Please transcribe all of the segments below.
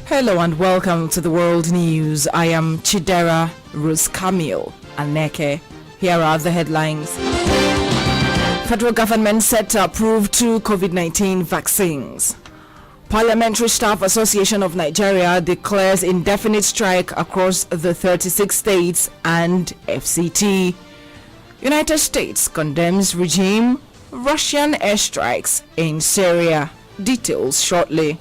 Hello and welcome to the World News. I am Chidera, Rosecamille, Aneke. Here are the headlines. Federal government set to approve 2 COVID-19 vaccines. Parliamentary Staff Association of Nigeria declares indefinite strike across the 36 states and FCT. United States condemns regime Russian airstrikes in Syria. Details shortly.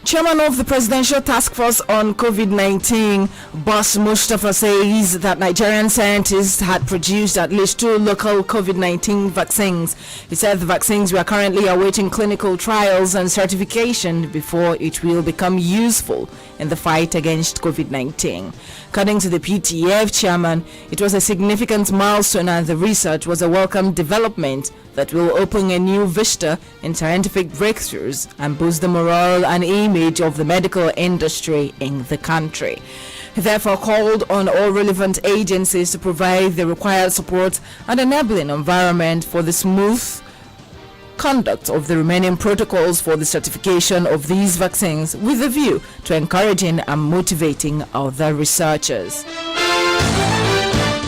Chairman of the Presidential Task Force on COVID-19, Boss Mustafa, says that Nigerian scientists had produced at least 2 local COVID-19 vaccines. He said the vaccines were currently awaiting clinical trials and certification before it will become useful in the fight against COVID-19. According to the PTF chairman, it was a significant milestone and the research was a welcome development that will open a new vista in scientific breakthroughs and boost the morale and image of the medical industry in the country. He therefore called on all relevant agencies to provide the required support and enabling environment for the smooth conduct of the remaining protocols for the certification of these vaccines with a view to encouraging and motivating other researchers.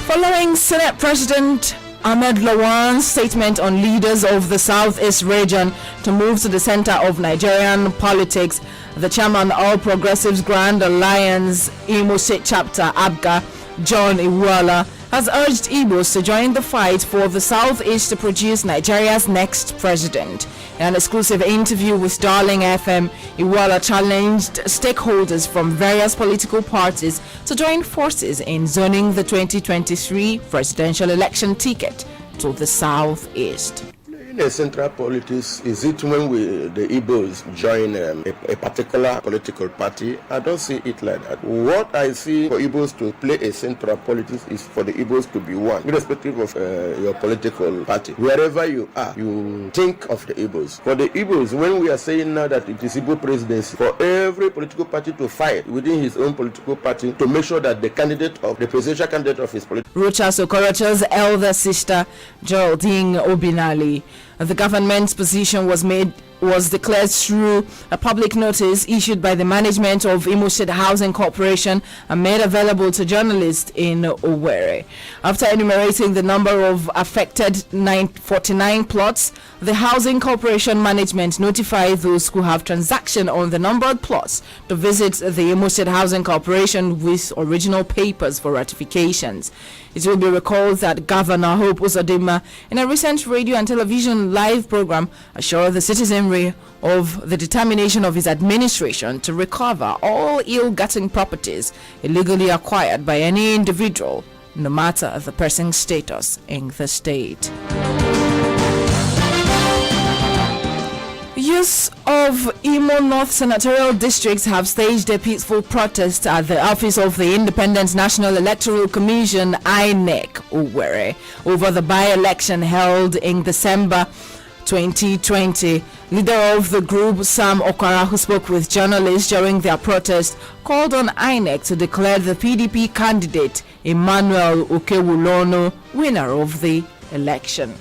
Following Senate President Ahmed Lawan's statement on leaders of the Southeast region to move to the center of Nigerian politics, the chairman of All Progressives Grand Alliance Imo State Chapter ABGA, John Iwuala, has urged Igbos to join the fight for the Southeast to produce Nigeria's next president. In an exclusive interview with Darling FM, Iwuala challenged stakeholders from various political parties to join forces in zoning the 2023 presidential election ticket to the Southeast. In a central politics, is it when the Igbos join a particular political party? I don't see it like that. What I see for Igbos to play a central politics is for the Igbos to be one, irrespective of your political party. Wherever you are, you think of the Igbos. For the Igbos, when we are saying now that it is Igbo presidency, for every political party to fight within his own political party to make sure that the presidential candidate of his political Rochas Okorocha's elder sister, Geraldine Obinali. The government's position was declared through a public notice issued by the management of Imo State Housing Corporation and made available to journalists in Owerri. After enumerating the number of affected 49 plots, the Housing Corporation management notified those who have transaction on the numbered plots to visit the Imo State Housing Corporation with original papers for ratifications. It will be recalled that Governor Hope Uzodinma, in a recent radio and television live program, assured the citizenry of the determination of his administration to recover all ill-gotten properties illegally acquired by any individual, no matter the person's status in the state. Youths of Imo North Senatorial Districts have staged a peaceful protest at the office of the Independent National Electoral Commission, Aneke, Owerri, over the by-election held in December 2020. Leader of the group, Sam Okara, who spoke with journalists during their protest, called on INEC to declare the PDP candidate, Emmanuel Okewulono, winner of the election.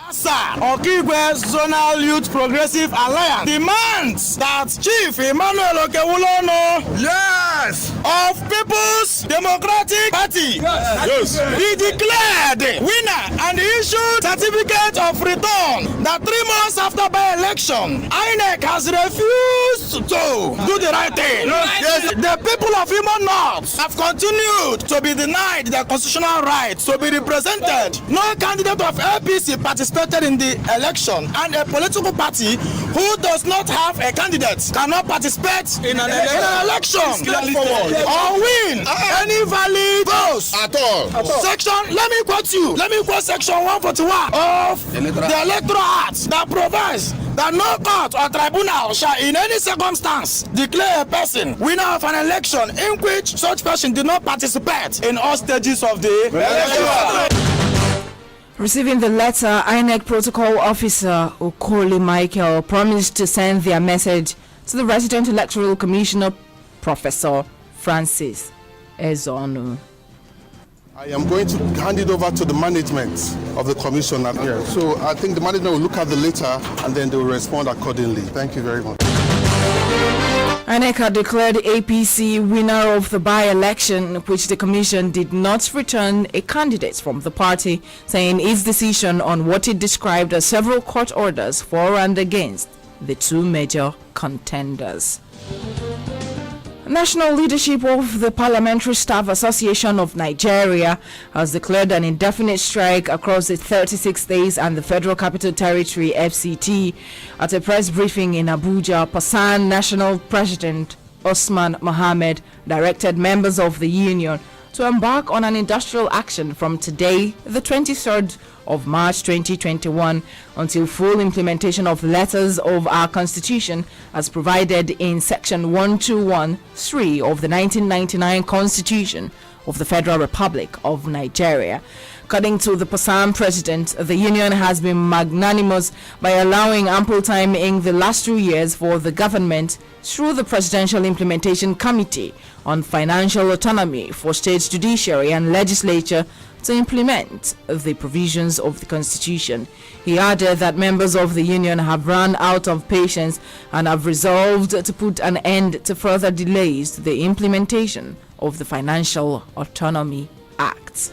Okigwe Zonal Youth Progressive Alliance demands that Chief Emmanuel Okewulono, yes, of People's Democratic Party, yes, be declared winner and issued certificate of return that 3 months after by-election, INEC has refused to do the right thing. Yes. The people of Imo North have continued to be denied their constitutional right to be represented. No candidate of APC participated in the election, and a political party who does not have a candidate cannot participate in an election or win any valid votes at all. Let me quote section 141 of the Electoral Act that provides that no court or tribunal shall in any circumstance declare a person winner of an election in which such person did not participate in all stages of the election. Receiving the letter, INEC Protocol Officer Okoli Michael promised to send their message to the Resident Electoral Commissioner, Professor Francis Ezonu. I am going to hand it over to the management of the commission. So I think the management will look at the letter and then they will respond accordingly. Thank you very much. Aneke declared APC winner of the by-election, which the commission did not return a candidate from the party, saying its decision on what it described as several court orders for and against the two major contenders. National leadership of the Parliamentary Staff Association of Nigeria has declared an indefinite strike across the 36 states and the Federal Capital Territory (FCT). At a press briefing in Abuja, PASAN National President Osman Mohammed directed members of the union to embark on an industrial action from today, the 23rd of March 2021, until full implementation of letters of our Constitution as provided in Section 1213 of the 1999 Constitution of the Federal Republic of Nigeria. According to the PASAN president, the union has been magnanimous by allowing ample time in the last 2 years for the government, through the Presidential Implementation Committee on Financial Autonomy for State Judiciary and Legislature, to implement the provisions of the Constitution. He added that members of the union have run out of patience and have resolved to put an end to further delays to the implementation of the Financial Autonomy Act.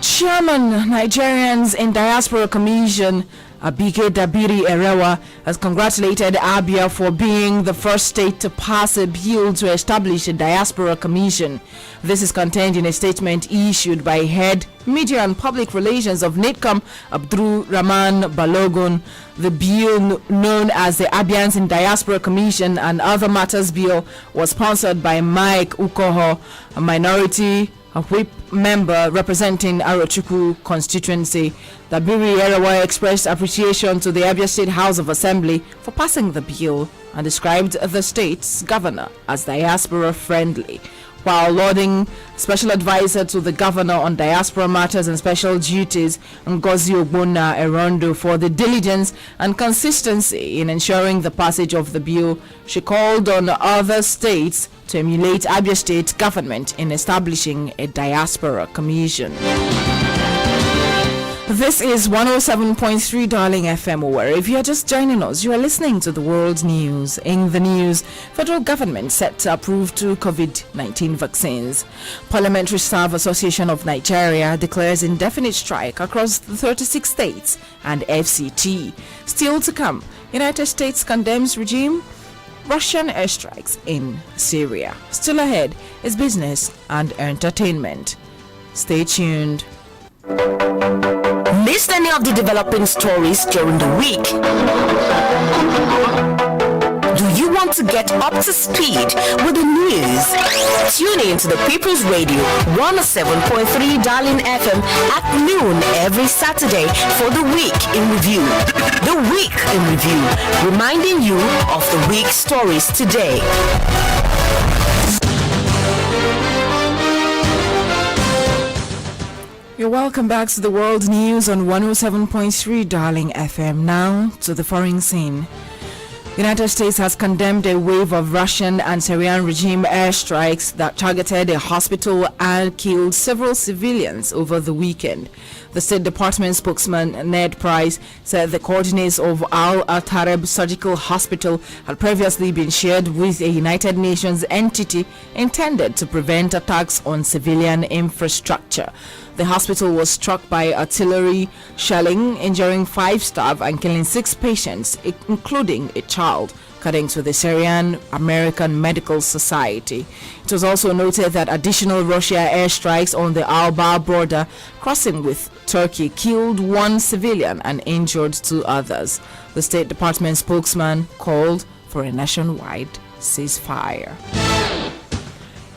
Chairman, Nigerians in Diaspora Commission Abike Dabiri Erewa has congratulated Abia for being the first state to pass a bill to establish a Diaspora Commission. This is contained in a statement issued by Head Media and Public Relations of NITCOM, Abdul Rahman Balogun. The bill, known as the Abians in Diaspora Commission and Other Matters Bill, was sponsored by Mike Ukoho, a minority whip member representing Arochukwu constituency. Dabiri Erewa expressed appreciation to the Abia State House of Assembly for passing the bill and described the state's governor as diaspora friendly, while lauding Special Advisor to the Governor on Diaspora Matters and Special Duties, Ngozi Ogbonna Erondo, for the diligence and consistency in ensuring the passage of the bill. She called on other states to emulate Abia State government in establishing a Diaspora Commission. This is 107.3 Darling FM, where if you are just joining us, you are listening to the world news. In the news, federal government set to approve 2 COVID-19 vaccines. Parliamentary Staff Association of Nigeria declares indefinite strike across the 36 states and FCT. Still to come, United States condemns regime Russian airstrikes in Syria. Still ahead is business and entertainment. Stay tuned. Missed any of the developing stories during the week? Do you want to get up to speed with the news? Tune in to the People's Radio 107.3 Darling FM at noon every Saturday for the Week in Review. The Week in Review, reminding you of the week's stories today. You're welcome back to the world news on 107.3 Darling FM. Now to the foreign scene. United States has condemned a wave of Russian and Syrian regime airstrikes that targeted a hospital and killed several civilians over the weekend. The State Department spokesman Ned Price said the coordinates of Al-Tareb Surgical Hospital had previously been shared with a United Nations entity intended to prevent attacks on civilian infrastructure. The hospital was struck by artillery shelling, injuring 5 staff and killing 6 patients, including a child, according to the Syrian American Medical Society. It was also noted that additional Russia airstrikes on the Al-Bar border crossing with Turkey killed 1 civilian and injured 2 others. The State Department spokesman called for a nationwide ceasefire.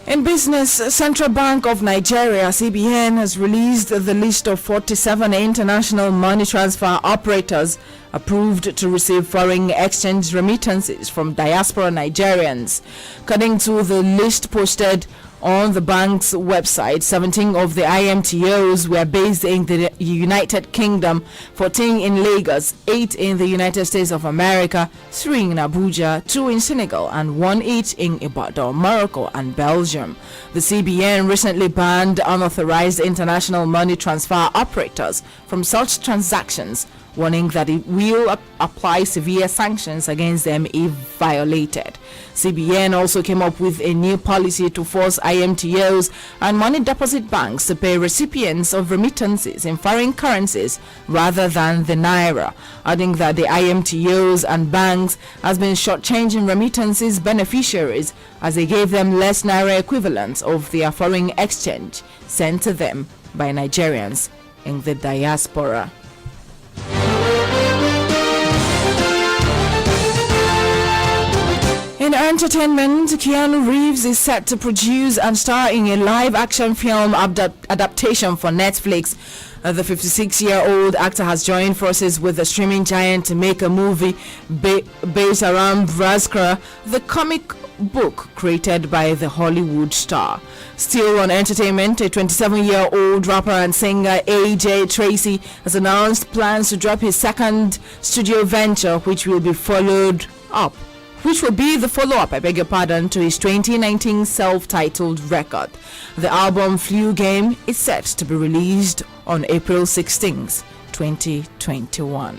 In business, Central Bank of Nigeria, CBN, has released the list of 47 international money transfer operators approved to receive foreign exchange remittances from diaspora Nigerians. According to the list posted On the bank's website, 17 of the IMTOs were based in the United Kingdom, 14 in Lagos, 8 in the United States of America, 3 in Abuja, 2 in Senegal, and 1 each in Ibadan, Morocco, and Belgium. The CBN recently banned unauthorized international money transfer operators from such transactions, warning that it will apply severe sanctions against them if violated. CBN also came up with a new policy to force IMTOs and money deposit banks to pay recipients of remittances in foreign currencies rather than the naira, adding that the IMTOs and banks has been shortchanging remittances beneficiaries as they gave them less naira equivalents of their foreign exchange sent to them by Nigerians in the diaspora. In entertainment, Keanu Reeves is set to produce and star in a live-action film adaptation for Netflix. The 56-year-old actor has joined forces with the streaming giant to make a movie based around Rosecamille, the comic book created by the Hollywood star. Still on entertainment, a 27-year-old rapper and singer AJ Tracy has announced plans to drop his second studio venture, which will be the follow-up, to his 2019 self-titled record. The album Flu Game is set to be released on April 16th, 2021.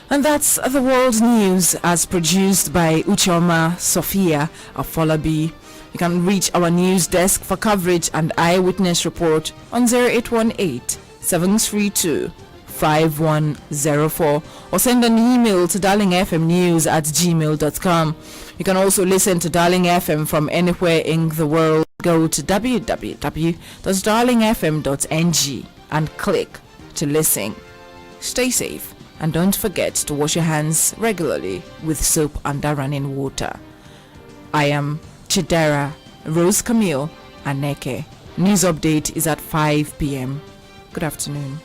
And that's the world news as produced by Uchoma Sophia Afolabi. You can reach our news desk for coverage and eyewitness report on 0818-732-5104 or send an email to darlingfmnews@gmail.com. You can also listen to Darling FM from anywhere in the world. Go to www.darlingfm.ng and click to listen. Stay safe and don't forget to wash your hands regularly with soap under running water. I am Chidera, Rosecamille, Aneke. News update is at 5 p.m. Good afternoon.